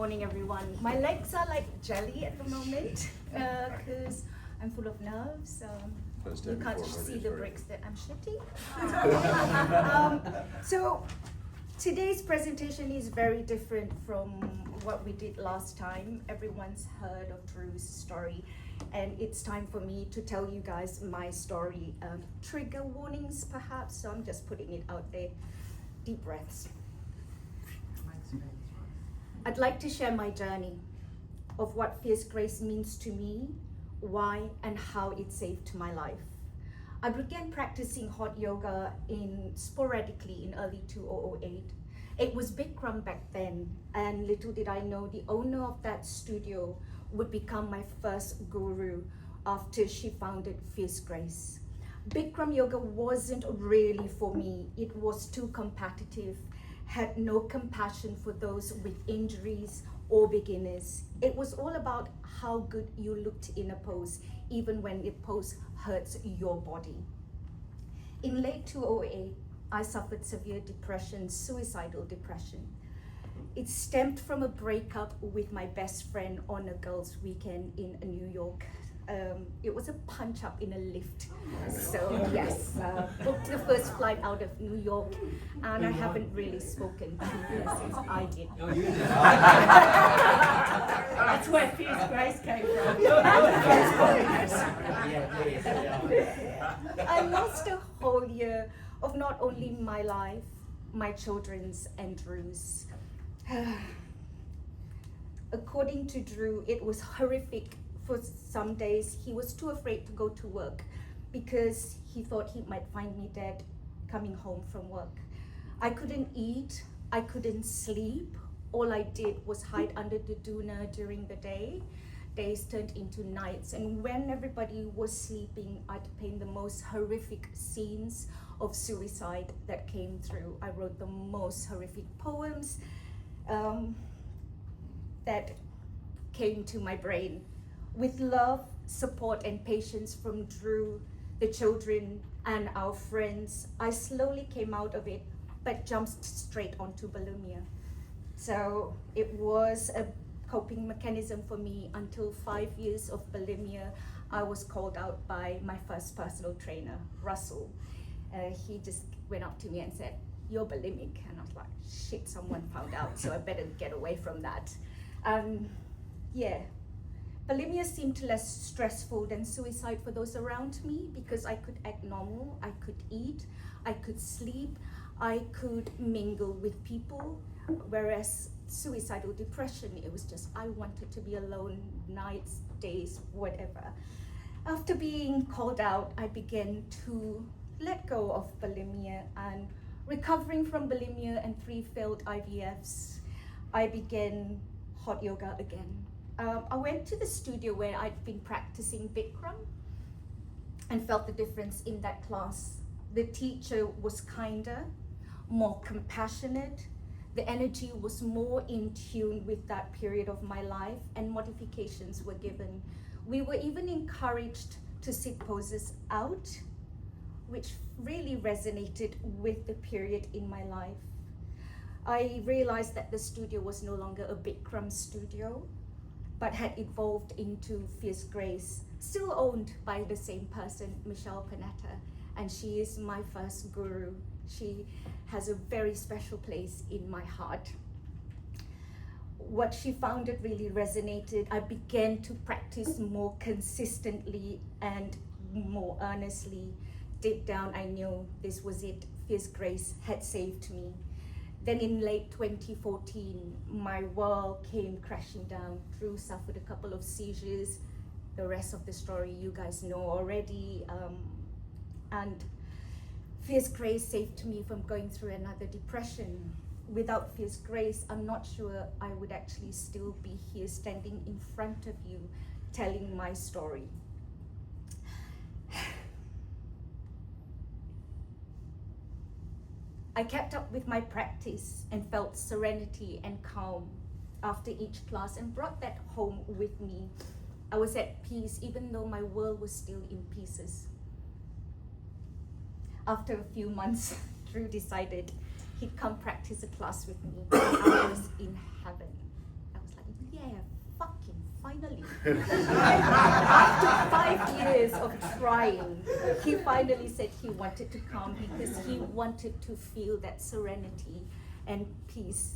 morning, everyone. My legs are like jelly at the moment because I'm full of nerves. You can't see the bricks that I'm shitting. So today's presentation is very different from what we did last time. Everyone's heard of Drew's story, and it's time for me to tell you guys my story. Trigger warnings, perhaps, so I'm just putting it out there. Deep breaths. I'd like to share my journey of what Fierce Grace means to me, why and how it saved my life. I began practicing hot yoga sporadically in early 2008. It was Bikram back then, and little did I know the owner of that studio would become my first guru after she founded Fierce Grace. Bikram yoga wasn't really for me. It was too competitive, had no compassion for those with injuries or beginners. It was all about how good you looked in a pose, even when the pose hurts your body. In late 2008, I suffered severe depression, suicidal depression. It stemmed from a breakup with my best friend on a girls' weekend in New York. It was a punch up in a lift. So yes, booked the first flight out of New York, and I haven't really spoken to her since I did. That's where Fierce Grace came from. I lost a whole year of not only my life, my children's and Drew's. According to Drew, it was horrific. For some days, he was too afraid to go to work because he thought he might find me dead coming home from work. I couldn't eat, I couldn't sleep. All I did was hide under the doona during the day. Days turned into nights, and when everybody was sleeping, I'd paint the most horrific scenes of suicide that came through. I wrote the most horrific poems that came to my brain. With love, support, and patience from Drew, the children, and our friends, I slowly came out of it, but jumped straight onto bulimia. So it was a coping mechanism for me until 5 years of bulimia. I was called out by my first personal trainer, Russell. He just went up to me and said, "You're bulimic." And I was like, shit, someone found out, so I better get away from that. Bulimia seemed less stressful than suicide for those around me because I could act normal, I could eat, I could sleep, I could mingle with people, whereas suicidal depression, it was just I wanted to be alone nights, days, whatever. After being called out, I began to let go of bulimia, and recovering from bulimia and 3 failed IVFs, I began hot yoga again. I went to the studio where I'd been practicing Bikram and felt the difference in that class. The teacher was kinder, more compassionate. The energy was more in tune with that period of my life, and modifications were given. We were even encouraged to sit poses out, which really resonated with the period in my life. I realized that the studio was no longer a Bikram studio, but had evolved into Fierce Grace, still owned by the same person, Michelle Panetta, and she is my first guru. She has a very special place in my heart. What she founded really resonated. I began to practice more consistently and more earnestly. Deep down, I knew this was it. Fierce Grace had saved me. Then in late 2014, my world came crashing down. Drew suffered a couple of seizures. The rest of the story you guys know already. And Fierce Grace saved me from going through another depression. Without Fierce Grace, I'm not sure I would actually still be here standing in front of you, telling my story. I kept up with my practice and felt serenity and calm after each class and brought that home with me. I was at peace even though my world was still in pieces. After a few months, Drew decided he'd come practice a class with me. I was in heaven. I was like, After 5 years of trying, he finally said he wanted to come because he wanted to feel that serenity and peace.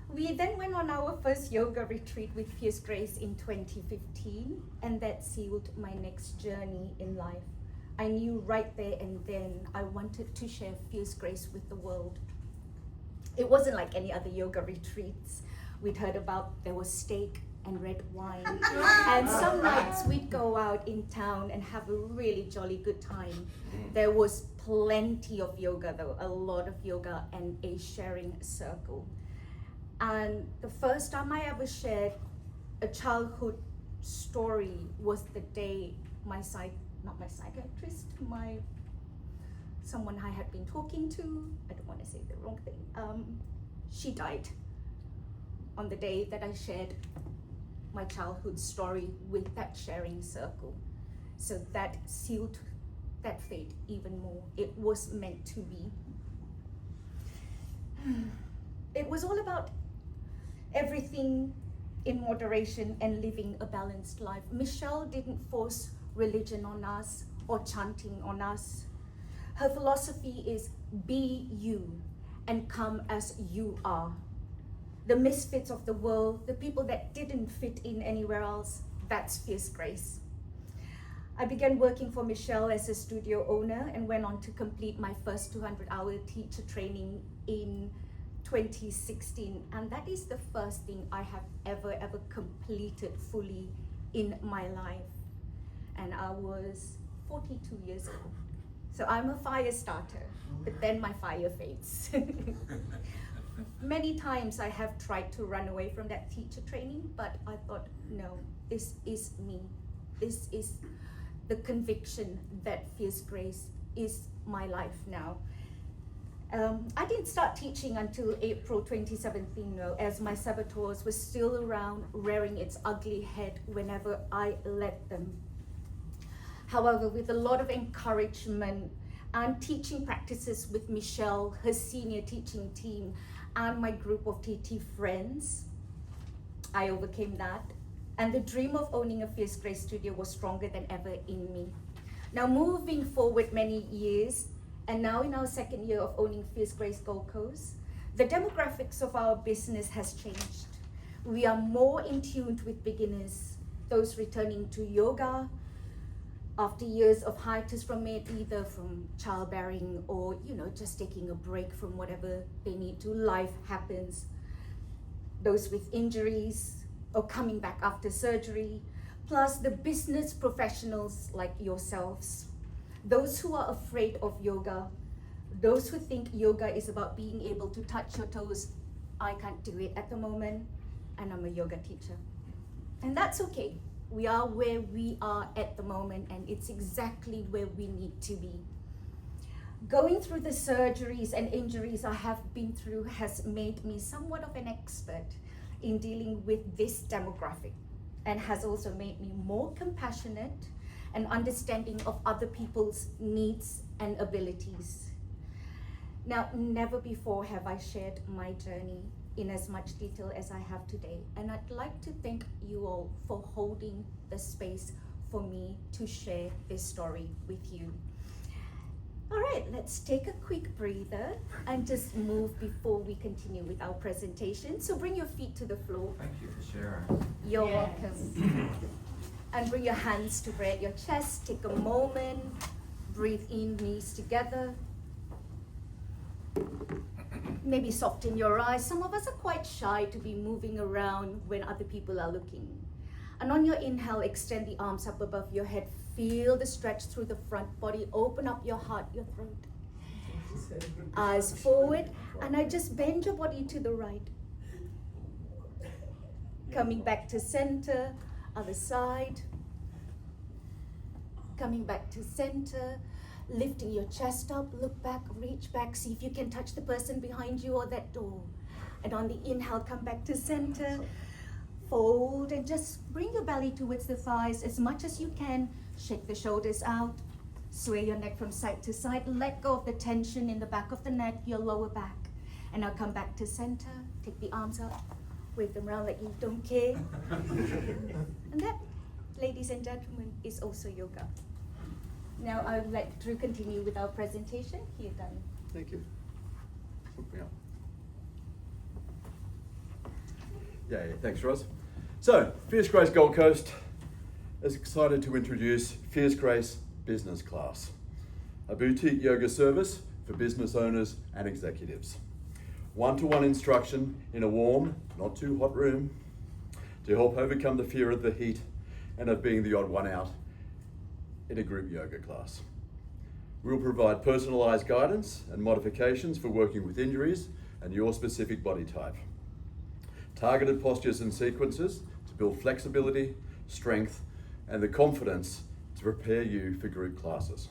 We then went on our first yoga retreat with Fierce Grace in 2015, and that sealed my next journey in life. I knew right there and then I wanted to share Fierce Grace with the world. It wasn't like any other yoga retreats we'd heard about. There was steak and red wine. And some nights we'd go out in town and have a really jolly good time. There was plenty of yoga though, a lot of yoga and a sharing circle. And the first time I ever shared a childhood story was the day someone I had been talking to, I don't want to say the wrong thing, she died on the day that I shared my childhood story with that sharing circle. So that sealed that fate even more. It was meant to be. It was all about everything in moderation and living a balanced life. Michelle didn't force religion on us or chanting on us. Her philosophy is be you and come as you are. The misfits of the world, the people that didn't fit in anywhere else, that's Fierce Grace. I began working for Michelle as a studio owner and went on to complete my first 200-hour teacher training in 2016. And that is the first thing I have ever completed fully in my life. And I was 42 years old. So I'm a fire starter, but then my fire fades. Many times I have tried to run away from that teacher training, but I thought, no, this is me. This is the conviction that Fierce Grace is my life now. I didn't start teaching until April 2017, though, as my saboteurs were still around rearing its ugly head whenever I let them. However, with a lot of encouragement and teaching practices with Michelle, her senior teaching team, and my group of TT friends, I overcame that. And the dream of owning a Fierce Grace studio was stronger than ever in me. Now moving forward many years, and now in our second year of owning Fierce Grace Gold Coast, the demographics of our business has changed. We are more in tune with beginners, those returning to yoga after years of hiatus from it, either from childbearing or just taking a break from whatever they need to. Life happens. Those with injuries or coming back after surgery, plus the business professionals like yourselves, those who are afraid of yoga, those who think yoga is about being able to touch your toes. I can't do it at the moment, and I'm a yoga teacher. And that's okay. We are where we are at the moment, and it's exactly where we need to be. Going through the surgeries and injuries I have been through has made me somewhat of an expert in dealing with this demographic, and has also made me more compassionate and understanding of other people's needs and abilities. Now, never before have I shared my journey in as much detail as I have today. And I'd like to thank you all for holding the space for me to share this story with you. All right, let's take a quick breather and just move before we continue with our presentation. So bring your feet to the floor. Thank you for sharing. You're welcome. And bring your hands to spread your chest. Take a moment, breathe in, knees together. Maybe soften your eyes. Some of us are quite shy to be moving around when other people are looking. And on your inhale, extend the arms up above your head. Feel the stretch through the front body. Open up your heart, your throat. Eyes forward. And I just bend your body to the right. Coming back to center. Other side. Coming back to center. Lifting your chest up, look back, reach back, see if you can touch the person behind you or that door. And on the inhale, come back to center, fold, and just bring your belly towards the thighs as much as you can. Shake the shoulders out, sway your neck from side to side, let go of the tension in the back of the neck, your lower back. And now come back to center, take the arms up, wave them around like you don't care. And that, ladies and gentlemen, is also yoga. Now I would let Drew continue with our presentation. He had done. Thank you. Yeah, thanks, Roz. So, Fierce Grace Gold Coast is excited to introduce Fierce Grace Business Class, a boutique yoga service for business owners and executives. One-to-one instruction in a warm, not too hot room to help overcome the fear of the heat and of being the odd one out in a group yoga class. We'll provide personalised guidance and modifications for working with injuries and your specific body type. Targeted postures and sequences to build flexibility, strength, and the confidence to prepare you for group classes.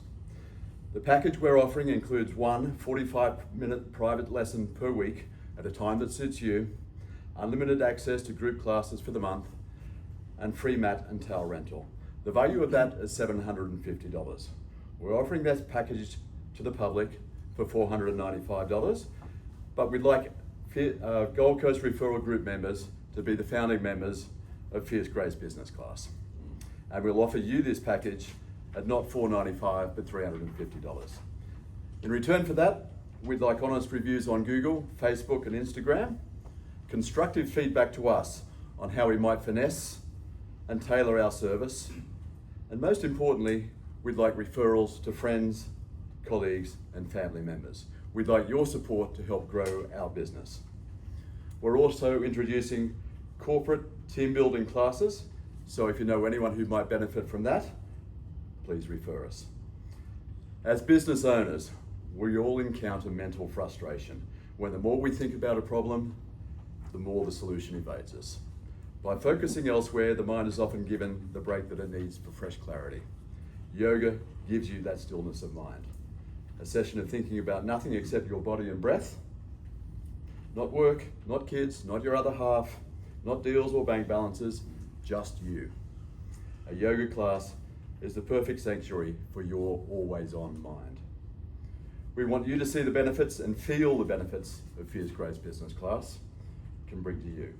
The package we're offering includes one 45-minute private lesson per week at a time that suits you, unlimited access to group classes for the month, and free mat and towel rental. The value of that is $750. We're offering that package to the public for $495, but we'd like Gold Coast referral group members to be the founding members of Fierce Grace Business Class. And we'll offer you this package at not $495, but $350. In return for that, we'd like honest reviews on Google, Facebook, and Instagram, constructive feedback to us on how we might finesse and tailor our service, and most importantly, we'd like referrals to friends, colleagues, and family members. We'd like your support to help grow our business. We're also introducing corporate team building classes, so if you know anyone who might benefit from that, please refer us. As business owners, we all encounter mental frustration when the more we think about a problem, the more the solution evades us. By focusing elsewhere, the mind is often given the break that it needs for fresh clarity. Yoga gives you that stillness of mind. A session of thinking about nothing except your body and breath. Not work, not kids, not your other half, not deals or bank balances, just you. A yoga class is the perfect sanctuary for your always-on mind. We want you to see the benefits and feel the benefits of Fierce Grace Business Class can bring to you.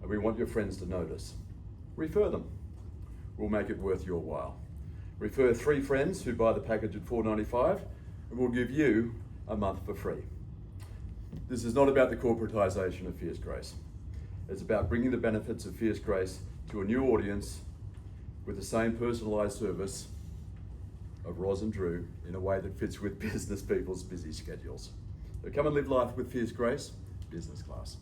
And we want your friends to notice. Refer them. We'll make it worth your while. Refer 3 friends who buy the package at $495, and we'll give you a month for free. This is not about the corporatization of Fierce Grace. It's about bringing the benefits of Fierce Grace to a new audience with the same personalised service of Roz and Drew in a way that fits with business people's busy schedules. So come and live life with Fierce Grace Business Class.